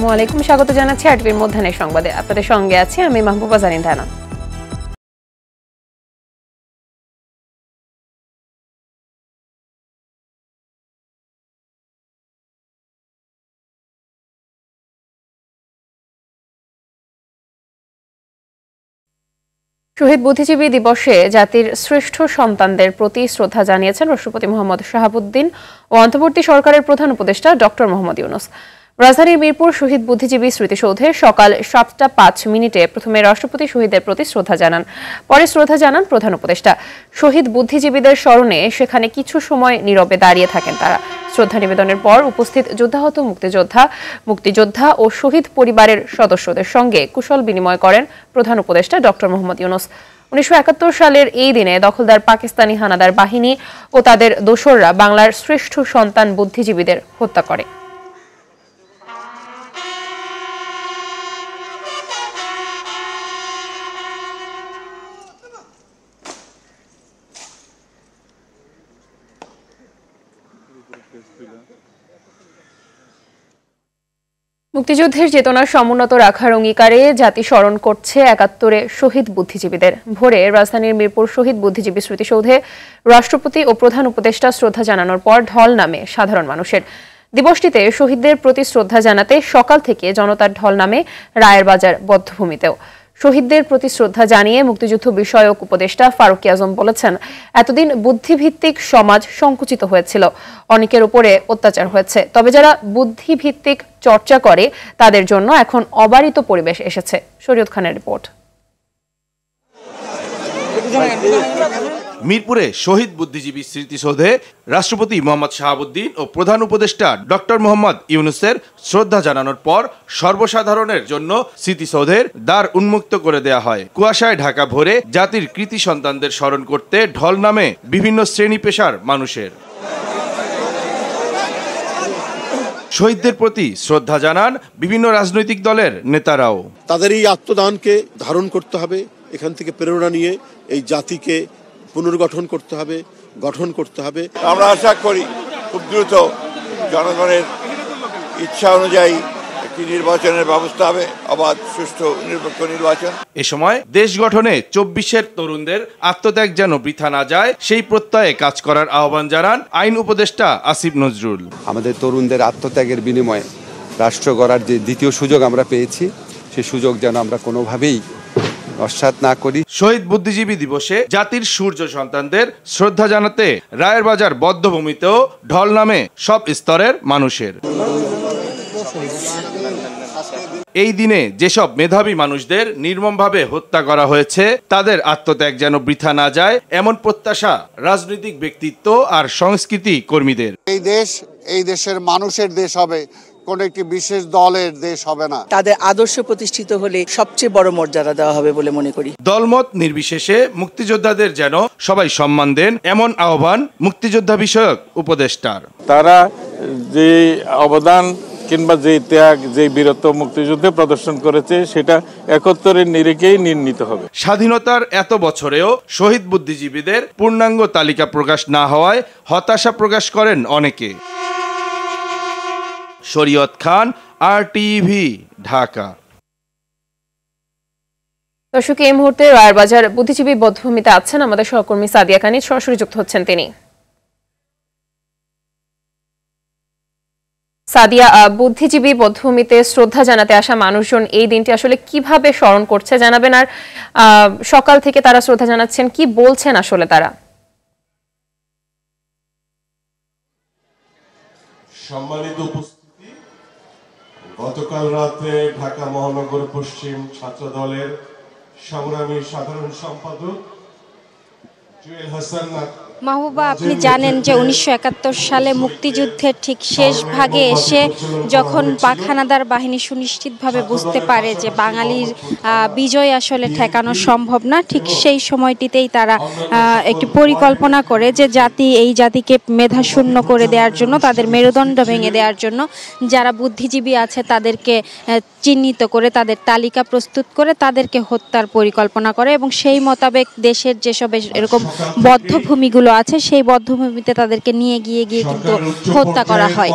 আসসালামু আলাইকুম, স্বাগত জানাচ্ছি আরটিভির মধ্যাহ্নের সংবাদে। আপনাদের সঙ্গে আছি আমি মাহবুবা জারিন ধানা। শহীদ বুদ্ধিজীবী দিবসে জাতির শ্রেষ্ঠ সন্তানদের প্রতি শ্রদ্ধা জানিয়েছেন রাষ্ট্রপতি মোহাম্মদ শাহাবুদ্দিন ও অন্তর্বর্তী সরকারের প্রধান উপদেষ্টা ডক্টর মোহাম্মদ ইউনূস। রাজধানীর মিরপুর শহীদ বুদ্ধিজীবী স্মৃতিসৌধে সকাল 7টা 5 মিনিটে প্রথমে রাষ্ট্রপতি শহীদদের প্রতি শ্রদ্ধা জানান, পরে শ্রদ্ধা জানান প্রধান উপদেষ্টা। শহীদ বুদ্ধিজীবীদের স্মরণে সেখানে কিছু সময় নীরবে দাঁড়িয়ে থাকেন তারা। শ্রদ্ধা নিবেদনের পর উপস্থিত যুদ্ধাহত মুক্তিযোদ্ধা ও শহীদ পরিবারের সদস্যদের সঙ্গে কুশল বিনিময় করেন প্রধান উপদেষ্টা ডক্টর মোহাম্মদ ইউনূস। 1971 সালের এই দিনে দখলদার পাকিস্তানি হানাদার বাহিনী ও তাদের দোসররা বাংলার শ্রেষ্ঠ সন্তান বুদ্ধিজীবীদের হত্যা করে। মুক্তিযুদ্ধের চেতনা সমুন্নত রাখার অঙ্গীকারে জাতি স্মরণ করছে 71-এ শহীদ বুদ্ধিজীবীদের। ভোরে রাজধানীর মিরপুর শহীদ বুদ্ধিজীবী স্মৃতিসৌধে রাষ্ট্রপতি ও প্রধান উপদেষ্টা শ্রদ্ধা জানানোর পর ঢল নামে সাধারণ মানুষের। দিবসটিতে শহীদদের প্রতি শ্রদ্ধা জানাতে সকাল থেকে জনতার ঢল নামে রায়ের বাজার বধ্যভূমিতেও। শহীদদের প্রতি শ্রদ্ধা জানিয়ে মুক্তিযুদ্ধ বিষয়ক উপদেষ্টা ফারুকী আজম বলেছেন, এতদিন বুদ্ধিভিত্তিক সমাজ সংকুচিত হয়েছিল, অনেকের উপরে অত্যাচার হয়েছে, তবে যারা বুদ্ধিভিত্তিক চর্চা করে তাদের জন্য এখন অবারিত পরিবেশ এসেছে। শরীয়ত খানের রিপোর্ট। মিরপুরে শহীদ বুদ্ধিজীবী স্মৃতিসৌধে রাষ্ট্রপতি মোহাম্মদ শাহাবুদ্দিন ও প্রধান উপদেষ্টা ডক্টর মোহাম্মদ ইউনূসের শ্রদ্ধা জানানোর পর সর্বসাধারণের জন্য স্মৃতিসৌধের দ্বার উন্মুক্ত করে দেয়া হয়। কুয়াশায় ঢাকা ভরে জাতির কৃতি সন্তানদের স্মরণ করতে ঢল নামে বিভিন্ন শ্রেণী পেশার মানুষের। শহীদদের প্রতি শ্রদ্ধা জানান বিভিন্ন রাজনৈতিক দলের নেতারাও। তাদের এই আত্মদানকে ধারণ করতে হবে, এখান থেকে প্রেরণা নিয়ে এই জাতিকে পুনর্গঠন করতে হবে, গঠন করতে হবে। আমরা আশা করি খুব দ্রুত জনগণের ইচ্ছা অনুযায়ী একটি নির্বাচনের ব্যবস্থা হবে, অবাধ সুষ্ঠু নিরপেক্ষ নির্বাচন। এ সময় দেশ গঠনে 24-এর তরুণদের আত্মত্যাগ যেন বৃথা না যায় সেই প্রত্যয়ে কাজ করার আহ্বান জানান আইন উপদেষ্টা আসিফ নজরুল। আমাদের তরুণদের আত্মত্যাগের বিনিময়ে রাষ্ট্র গড়ার যে দ্বিতীয় সুযোগ আমরা পেয়েছি, সেই সুযোগ যেন আমরা কোনোভাবেই নস্যাৎ না করি। শহীদ বুদ্ধিজীবী দিবসে জাতির সূর্য সন্তানদের শ্রদ্ধা জানাতে রায়ের বাজার বধ্যভূমিতেও ঢল নামে সব স্তরের মানুষের। এই দিনে যেসব মেধাবী মানুষদের নির্মমভাবে হত্যা করা হয়েছে তাদের আত্মত্যাগ যেন বৃথা না যায়, এমন প্রত্যাশা রাজনৈতিক ব্যক্তিত্ব আর সংস্কৃতি কর্মীদের। এই দেশ এই দেশের মানুষের দেশ হবে, কোন একটি বিশেষ দলের দেশ হবে না। তাদের আদর্শ প্রতিষ্ঠিত হলে সবচেয়ে বড় মর্যাদা দেওয়া হবে বলে মনে করি। দলমত নির্বিশেষে মুক্তিযোদ্ধাদের যেন সবাই সম্মান দেন, এমন আহ্বান মুক্তিযোদ্ধা বিষয়ক উপদেষ্টার। তারা যে অবদান কিংবা যে ত্যাগ, যে বীরত্ব মুক্তিযুদ্ধে প্রদর্শন করেছে সেটা 71-এর নিরিখেই নির্ণীত হবে। স্বাধীনতার এত বছরেও শহীদ বুদ্ধিজীবীদের পূর্ণাঙ্গ তালিকা প্রকাশ না হওয়ায় হতাশা প্রকাশ করেন অনেকে। শরীয়ত খান, আরটিভি, ঢাকা। দর্শক, এই মুহূর্তে রায়ের বাজার বুদ্ধিজীবী বধ্যভূমিতে আছেন আমাদের সহকর্মী সাদিয়া কানিজ, সরাসরি যুক্ত হচ্ছেন তিনি। সাদিয়া, বুদ্ধিজীবী বধ্যভূমিতে শ্রদ্ধা জানাতে আসা মানুষজন এই দিনটি আসলে কিভাবে স্মরণ করছে জানাবেন, আর সকাল থেকে তারা শ্রদ্ধা জানাচ্ছেন, কি বলছেন আসলে তারা? সম্মানিত উপস্থিতি, গতকাল রাতে ঢাকা মহানগর পশ্চিম ছাত্র দলের সংগ্রামী সাধারণ সম্পাদক জুয়েল হাসান মাহবুবা, আপনি জানেন যে 1971 সালে মুক্তিযুদ্ধের ঠিক শেষ ভাগে এসে যখন পাক হানাদার বাহিনী সুনিশ্চিতভাবে বুঝতে পারে যে বাঙালির বিজয় আসলে ঠেকানো সম্ভব না, ঠিক সেই সময়টিতেই তারা একটি পরিকল্পনা করে যে এই জাতিকে মেধাশূন্য করে দেওয়ার জন্য, তাদের মেরুদণ্ড ভেঙে দেওয়ার জন্য যারা বুদ্ধিজীবী আছে তাদেরকে চিহ্নিত করে তাদের তালিকা প্রস্তুত করে তাদেরকে হত্যার পরিকল্পনা করে এবং সেই মোতাবেক দেশের যেসব এরকম বদ্ধভূমিগুলো আছে সেই বধ্যভূমিতে তাদেরকে নিয়ে গিয়ে কিন্তু হত্যা করা হয়।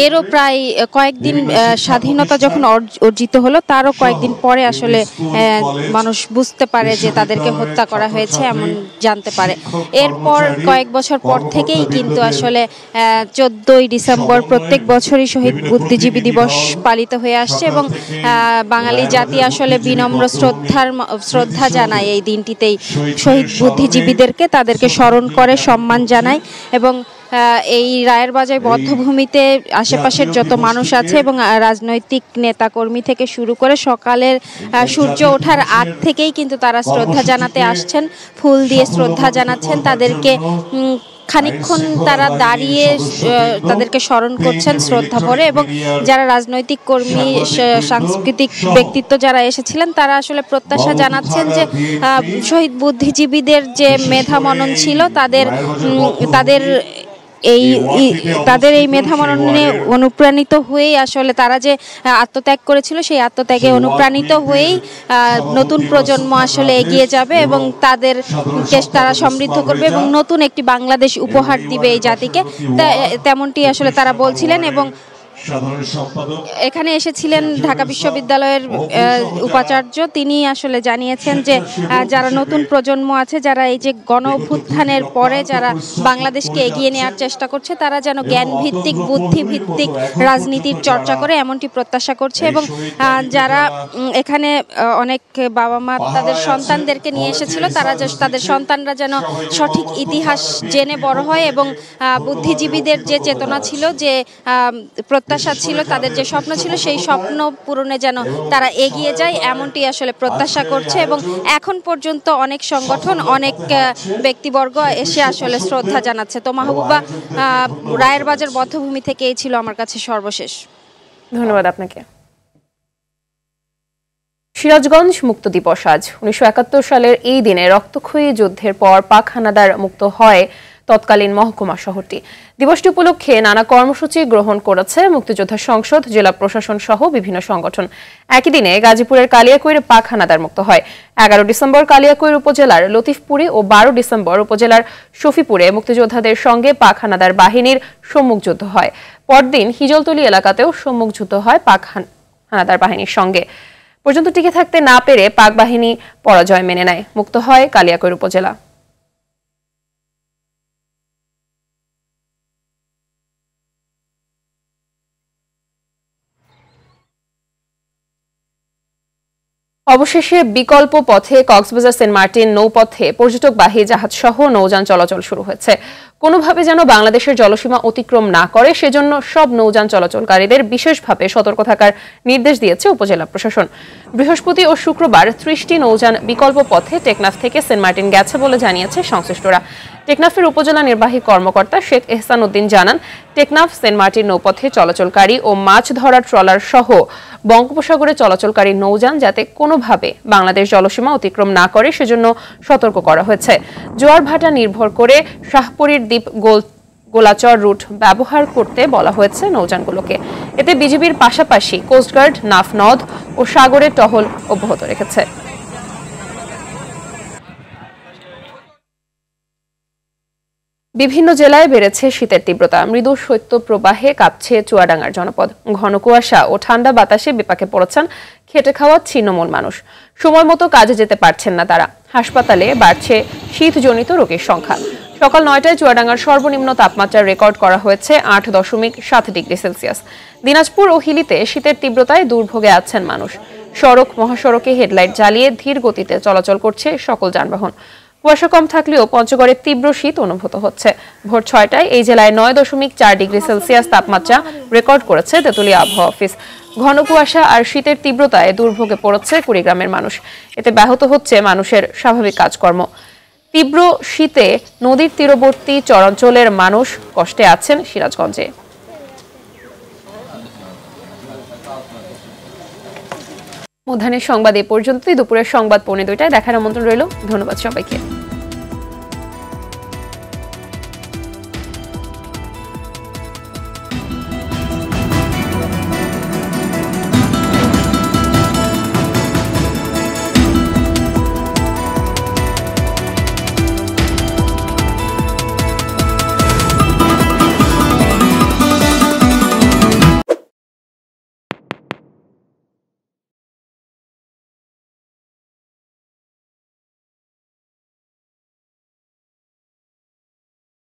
এরও প্রায় কয়েকদিন স্বাধীনতা যখন অর্জিত হলো তারও কয়েকদিন পরে আসলে মানুষ বুঝতে পারে যে তাদেরকে হত্যা করা হয়েছে, এমন জানতে পারে। এরপর কয়েক বছর পর থেকেই কিন্তু আসলে 14ই ডিসেম্বর প্রত্যেক বছরই শহীদ বুদ্ধিজীবী দিবস পালিত হয়ে আসছে এবং বাঙালি জাতি আসলে বিনম্র শ্রদ্ধা জানায় এই দিনটিতেই শহীদ বুদ্ধিজীবীদেরকে, তাদেরকে স্মরণ করে সম্মান জানায় এবং এই রায়ের বাজার বধ্যভূমিতে আশেপাশের যত মানুষ আছে এবং রাজনৈতিক নেতাকর্মী থেকে শুরু করে সকালের সূর্য ওঠার আগ থেকেই কিন্তু তারা শ্রদ্ধা জানাতে আসছেন, ফুল দিয়ে শ্রদ্ধা জানাচ্ছেন। তাদেরকে খানিকক্ষণ তারা দাঁড়িয়ে তাদেরকে স্মরণ করছেন শ্রদ্ধা ভরে এবং যারা রাজনৈতিক কর্মী, সাংস্কৃতিক ব্যক্তিত্ব যারা এসেছিলেন তারা আসলে প্রত্যাশা জানাচ্ছেন যে শহীদ বুদ্ধিজীবীদের যে মেধা মনন ছিল তাদের এই মেধা মননে অনুপ্রাণিত হয়েই আসলে তারা যে আত্মত্যাগ করেছিল সেই আত্মত্যাগে অনুপ্রাণিত হয়েই নতুন প্রজন্ম আসলে এগিয়ে যাবে এবং তাদেরকে তারা সমৃদ্ধ করবে এবং নতুন একটি বাংলাদেশ উপহার দিবে এই জাতিকে, তেমনটি আসলে তারা বলছিলেন। এবং এখানে এসেছিলেন ঢাকা বিশ্ববিদ্যালয়ের উপাচার্য, তিনি আসলে জানিয়েছেন যে যারা নতুন প্রজন্ম আছে, যারা এই যে গণ অভ্যুত্থানের পরে যারা বাংলাদেশকে এগিয়ে নেওয়ার চেষ্টা করছে, তারা যেন জ্ঞান ভিত্তিক, বুদ্ধি ভিত্তিক রাজনীতির চর্চা করে এমনটি প্রত্যাশা করছে। এবং যারা এখানে অনেক বাবা মা তাদের সন্তানদেরকে নিয়ে এসেছিল, তাদের সন্তানরা যেন সঠিক ইতিহাস জেনে বড় হয় এবং বুদ্ধিজীবীদের যে চেতনা ছিল, যে প্রত্যাশা ছিল, তাদের যে স্বপ্ন ছিল, সেই স্বপ্ন পূরণে যেন তারা এগিয়ে যায় এমনটি আসলে প্রত্যাশা করছে। এবং এখন পর্যন্ত অনেক সংগঠন, অনেক ব্যক্তিবর্গ এসে আসলে শ্রদ্ধা জানাচ্ছে। তো মাহবুবা, রায়ের বাজার বধ্যভূমি থেকে এই ছিল আমার কাছে সর্বশেষ। ধন্যবাদ আপনাকে। সিরাজগঞ্জ মুক্ত দিবস আজ। 1971 সালের এই দিনে রক্তক্ষয়ী যুদ্ধের পর পাক হানাদার মুক্ত হয় তৎকালীন মহকুমা শহরটি। দিবসটি উপলক্ষে নানা কর্মসূচি গ্রহণ করেছে মুক্তিযোদ্ধা সংসদ, জেলা প্রশাসন সহ বিভিন্ন সংগঠন। একই দিনে গাজীপুরের কালিয়াকৈরে পাক হানাদার মুক্ত হয়। 11 ডিসেম্বর কালিয়াকৈর উপজেলার লতিফপুরে ও 12 ডিসেম্বর উপজেলার শফিপুরে মুক্তিযোদ্ধাদের সঙ্গে পাক হানাদার বাহিনীর সম্মুখ যুদ্ধ হয়। পরদিন হিজলতলী এলাকাতেও সম্মুখ যুদ্ধ হয় পাক হানাদার বাহিনীর সঙ্গে। পর্যন্ত টিকে থাকতে না পেরে পাক বাহিনী পরাজয় মেনে নেয়। মুক্ত হয় কালিয়াকৈর উপজেলা। অবশেষে বিকল্প পথে কক্সবাজার সেন্ট মার্টিন নৌপথে পর্যটকবাহী জাহাজ সহ নৌযান চলাচল শুরু হয়েছে। কোনোভাবে যেন বাংলাদেশের জলসীমা অতিক্রম না করে সেজন্য সব নৌযান চলাচলকারীদের বিশেষভাবে সতর্ক থাকার নির্দেশ দিয়েছে উপজেলা প্রশাসন। বৃহস্পতি ও শুক্রবার 30টি নৌযান বিকল্প পথে টেকনাফ থেকে সেন্ট মার্টিন গেছে বলে জানিয়েছে সংশ্লিষ্টরা। টেকনাফের উপজেলা নির্বাহী কর্মকর্তা শেখ এহসান উদ্দিন জানান, টেকনাফ সেন্ট মার্টিন নৌপথে চলাচলকারী ও মাছ ধরার ট্রলার সহ বঙ্গোপসাগরে চলাচলকারী নৌযান যাতে কোনোভাবে বাংলাদেশ জলসীমা অতিক্রম না করে সেজন্য সতর্ক করা হয়েছে। জোয়ার ভাটা নির্ভর করে শাহপুরীর দ্বীপ গোলাচর রুট ব্যবহার করতে বলা হয়েছে নৌযানগুলোকে। এতে বিজিবির পাশাপাশি কোস্টগার্ড নাফ নদ ও সাগরের টহল অব্যাহত রেখেছে। বিভিন্ন জেলায় বেড়েছে শীতের তীব্রতা। মৃদু শৈত্যপ্রবাহে কাঁপছে চুয়াডাঙ্গার জনপদ। ঘন কুয়াশা ও ঠান্ডা বাতাসে বিপাকে পড়েছেন খেটে খাওয়া ছিন্নমূল মানুষ। সময় মতো কাজে যেতে পারছেন না তারা। হাসপাতালে বাড়ছে শীতজনিত রোগীর সংখ্যা। সকাল 9টায় চুয়াডাঙ্গার সর্বনিম্ন তাপমাত্রা রেকর্ড করা হয়েছে 8.7 ডিগ্রি সেলসিয়াস। দিনাজপুর ও হিলিতে শীতের তীব্রতায় দুর্ভোগে আছেন মানুষ। সড়ক মহাসড়কে হেডলাইট জ্বালিয়ে ধীর গতিতে চলাচল করছে সকল যানবাহন। কুয়াশা কম থাকলেও পঞ্চগড়ে তীব্র শীত অনুভূত হচ্ছে। ভোর 6টায় এই জেলায় 9.4 ডিগ্রি সেলসিয়াস তাপমাত্রা রেকর্ড করেছে তেঁতুলিয়া আবহাওয়া অফিস। ঘন কুয়াশা আর শীতের তীব্রতায় দুর্ভোগে পড়েছে কুড়িগ্রামের মানুষ। এতে ব্যাহত হচ্ছে মানুষের স্বাভাবিক কাজকর্ম। তীব্র শীতে নদীর তীরবর্তী চরাঞ্চলের মানুষ কষ্টে আছেন সিরাজগঞ্জে। মধ্যাহ্নের সংবাদ এ পর্যন্তই। দুপুরের সংবাদ 2:45টায় দেখার আমন্ত্রণ রইল। ধন্যবাদ সবাইকে।